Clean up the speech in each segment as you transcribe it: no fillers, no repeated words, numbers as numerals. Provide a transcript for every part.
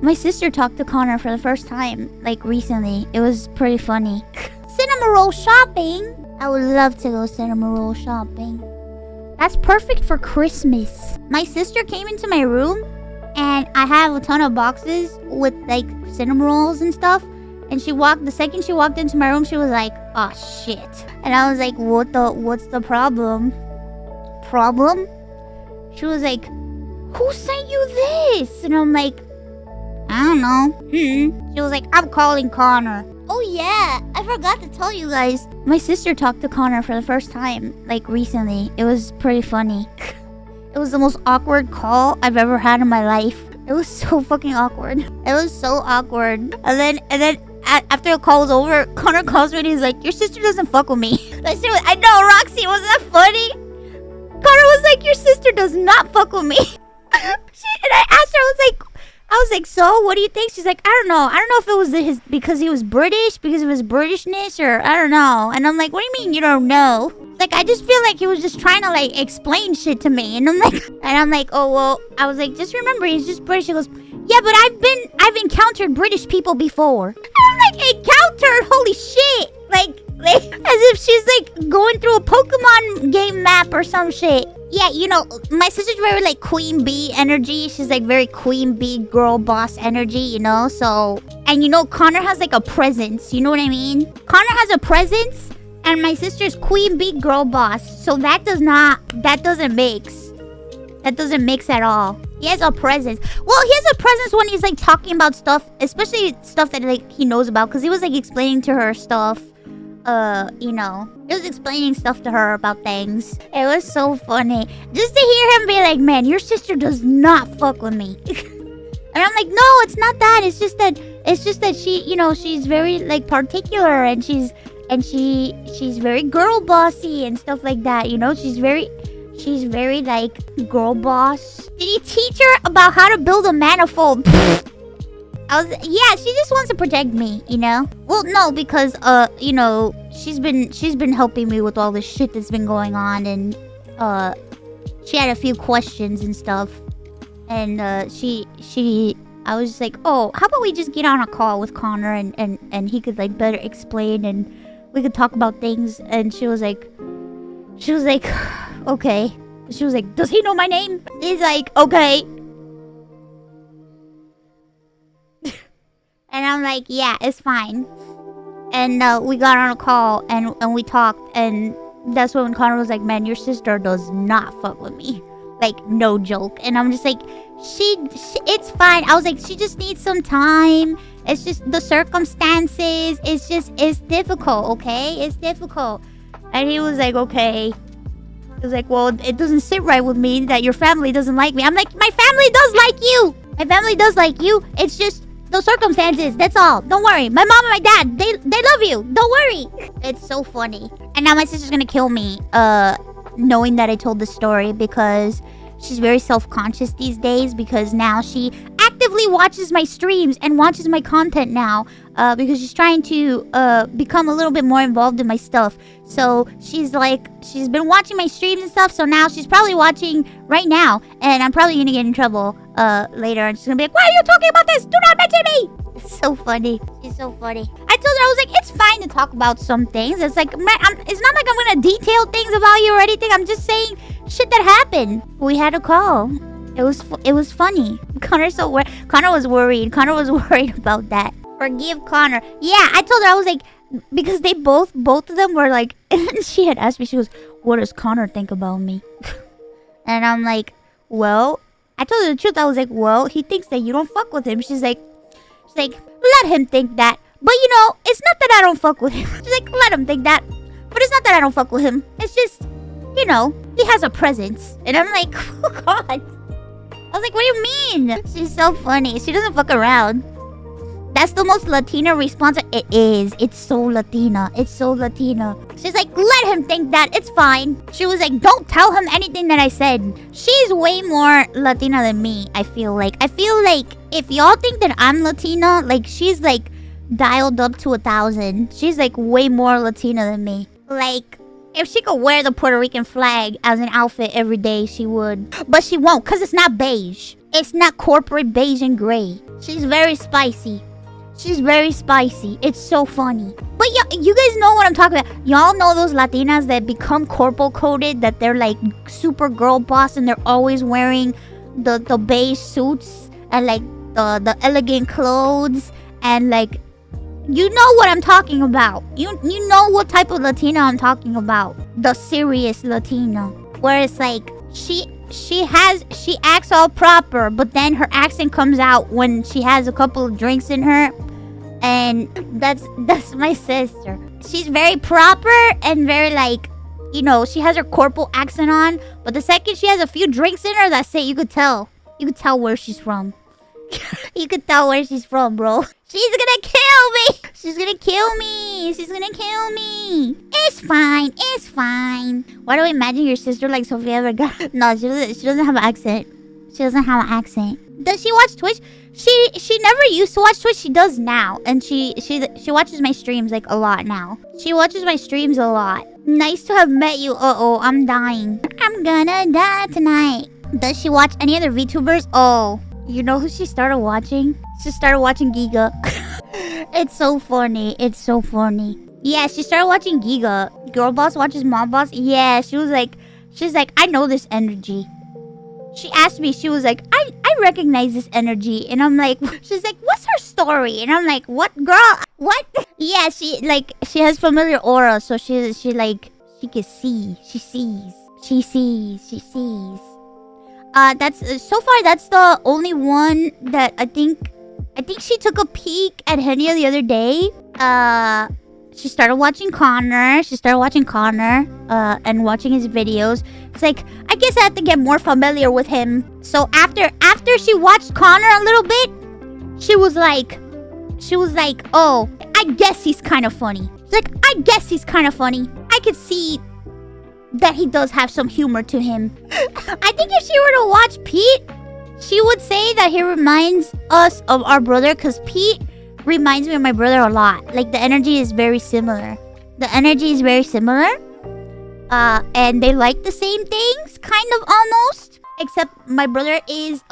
My sister talked to Connor for the first time, like recently. It was pretty funny. Cinema roll shopping? I would love to go cinema roll shopping. That's perfect for Christmas. My sister came into my room and I have a ton of boxes with like cinema rolls and stuff. And the second she walked into my room, she was like, "Oh shit." And I was like, what's the problem? Problem? She was like, "Who sent you this?" And I'm like, "I don't know." She was like, "I'm calling Connor." Oh yeah, I forgot to tell you guys. My sister talked to Connor for the first time, like recently. It was pretty funny. It was the most awkward call I've ever had in my life. It was so fucking awkward. It was so awkward. And then after the call was over, Connor calls me and he's like, "Your sister doesn't fuck with me." I know, Roxy, wasn't that funny? Connor was like, "Your sister does not fuck with me." And I asked her, I was like, "So, what do you think?" She's like, "I don't know. I don't know if it was because he was British, because of his Britishness, or I don't know." And I'm like, "What do you mean you don't know?" Like, I just feel like he was just trying to like explain shit to me. And I'm like, "Oh well," I was like, "Just remember, he's just British." She goes, "Yeah, but I've encountered British people before." And I'm like, "Encountered? Holy shit!" Like as if she's like going through a Pokemon game map or some shit. Yeah, you know, my sister's very like queen bee energy. She's like very queen bee girl boss energy, you know? So, and you know, Connor has like a presence. You know what I mean? Connor has a presence and my sister's queen bee girl boss. So that doesn't mix at all. He has a presence. Well, he has a presence when he's like talking about stuff, especially stuff that like he knows about. Cause he was like explaining to her stuff. You know, he was explaining stuff to her about things. It was so funny. Just to hear him be like, "Man, your sister does not fuck with me." And I'm like, "No, it's not that. It's just that she, you know, she's very like particular and she's very girl bossy and stuff like that. You know, she's very like girl boss." Did he teach her about how to build a manifold? Yeah, she just wants to protect me, you know? Well, no, because, you know, she's been helping me with all this shit that's been going on, and, she had a few questions and stuff, and, I was just like, "Oh, how about we just get on a call with Connor, and he could, like, better explain, and we could talk about things," and she was like, "Okay." She was like, "Does he know my name?" He's like, "Okay." And I'm like, "Yeah, it's fine." And we got on a call and we talked, and that's when Connor was like, "Man, your sister does not fuck with me." Like, no joke. And I'm just like, it's fine. I was like, she just needs some time. It's just the circumstances. It's difficult, okay? It's difficult. And he was like, "Okay." He was like, "Well, it doesn't sit right with me that your family doesn't like me." I'm like, "My family does like you. My family does like you. It's just the circumstances, that's all. Don't worry. My mom and my dad, they love you. Don't worry." It's so funny. And now my sister's gonna kill me, knowing that I told this story, because she's very self-conscious these days, because now she actively watches my streams and watches my content now, because she's trying to become a little bit more involved in my stuff. So she's been watching my streams and stuff, so now she's probably watching right now, and I'm probably gonna get in trouble later, and she's gonna be like, "Why are you talking about this? Do not mention me!" It's so funny. She's so funny. I told her, I was like, "It's fine to talk about some things. It's like, it's not like I'm gonna detail things about you or anything. I'm just saying shit that happened." We had a call. It was funny. Connor was worried. Connor was worried about that. Forgive Connor. Yeah, I told her, I was like, because they both of them were like, and she had asked me, she goes, "What does Connor think about me?" And I'm like, "Well," I told her the truth. I was like, "Well, he thinks that you don't fuck with him." She's like, "Let him think that. But you know, it's not that I don't fuck with him." She's like, "Let him think that. But it's not that I don't fuck with him. It's just, you know, he has a presence." And I'm like, "Oh God." I was like, "What do you mean?" She's so funny. She doesn't fuck around. That's the most Latina response. It is. It's so Latina. It's so Latina. She's like, "Let him think that. It's fine." She was like, "Don't tell him anything that I said." She's way more Latina than me, I feel like. I feel like if y'all think that I'm Latina, like, she's like dialed up to 1,000. She's like way more Latina than me. Like, if she could wear the Puerto Rican flag as an outfit every day, she would. But she won't, because it's not beige. It's not corporate beige and gray. She's very spicy. She's very spicy. It's so funny. But you guys know what I'm talking about. Y'all know those Latinas that become corporal coded, that they're like super girl boss and they're always wearing the beige suits and like the elegant clothes and like, you know what I'm talking about. You know what type of Latina I'm talking about. The serious Latina, where it's like she acts all proper, but then her accent comes out when she has a couple of drinks in her. And that's my sister. She's very proper and very like, you know, she has her corporal accent on, but the second she has a few drinks in her, that's it. You could tell where she's from. You could tell where she's from, bro. She's gonna kill me. She's gonna kill me. She's gonna kill me. It's fine. It's fine. Why do I imagine your sister like Sofia Vergara? No, she doesn't have an accent. She doesn't have an accent. Does she watch Twitch? She never used to watch Twitch. She does now, and she watches my streams like a lot now. She watches my streams a lot. Nice to have met you. Uh-oh, I'm dying. I'm gonna die tonight. Does she watch any other VTubers? Oh, you know who she started watching? She started watching Giga. It's so funny. It's so funny. Yeah, she started watching Giga. Girl boss watches mom boss. Yeah, she's like, I know this energy. She asked me, she was like, I recognize this energy. And I'm like, she's like, what's her story? And I'm like, what, girl? What? Yeah, she has familiar aura. So she can see. She sees. That's so far, that's the only one that I think she took a peek at Henia the other day. She started watching Connor. And watching his videos. It's like, I guess I have to get more familiar with him. So after she watched Connor a little bit, she was like, oh, I guess he's kind of funny. She's like, I guess he's kind of funny. I could see that he does have some humor to him. I think if she were to watch Pete, she would say that he reminds us of our brother, because Pete reminds me of my brother a lot. Like, the energy is very similar. And they like the same things, kind of, almost. Except my brother is,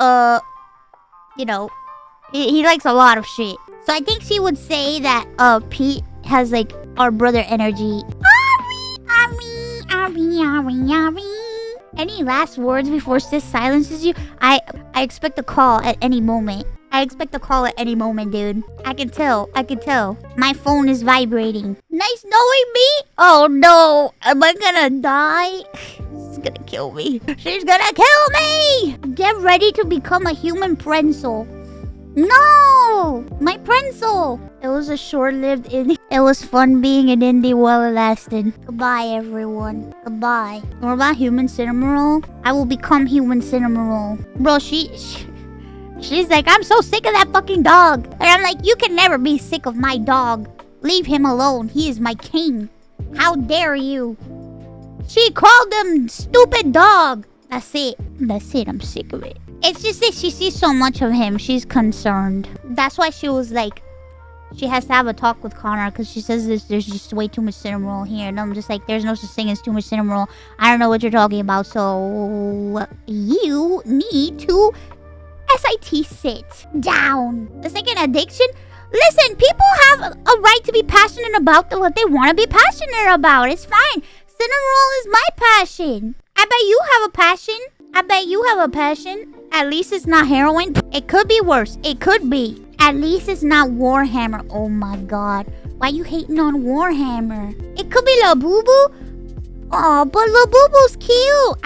you know, he likes a lot of shit. So I think she would say that, Pete has, like, our brother energy. Any last words before sis silences you? I expect a call at any moment. Dude. I can tell. My phone is vibrating. Nice knowing me. Oh no. Am I gonna die? She's gonna kill me. Get ready to become a human prenzel. No! My prenzel. It was a short-lived indie. It was fun being an indie while it lasted. Goodbye, everyone. Goodbye. What about human cinema roll? I will become human cinema roll. Bro, she's like, I'm so sick of that fucking dog. And I'm like, you can never be sick of my dog. Leave him alone. He is my king. How dare you? She called him stupid dog. That's it. I'm sick of it. It's just that she sees so much of him. She's concerned. That's why she was like, she has to have a talk with Connor, because she says there's just way too much cinema roll here. And I'm just like, there's no such thing as too much cinema roll. I don't know what you're talking about. So you need to SIT sit down. It's like an addiction. Listen, people have a right to be passionate about what they want to be passionate about. It's fine. Cinema roll is my passion. I bet you have a passion. At least it's not heroin. It could be worse. It could be. At least it's not Warhammer. Oh my god. Why you hating on Warhammer? It could be La Boo Boo. Oh, but La Boo Boo's cute.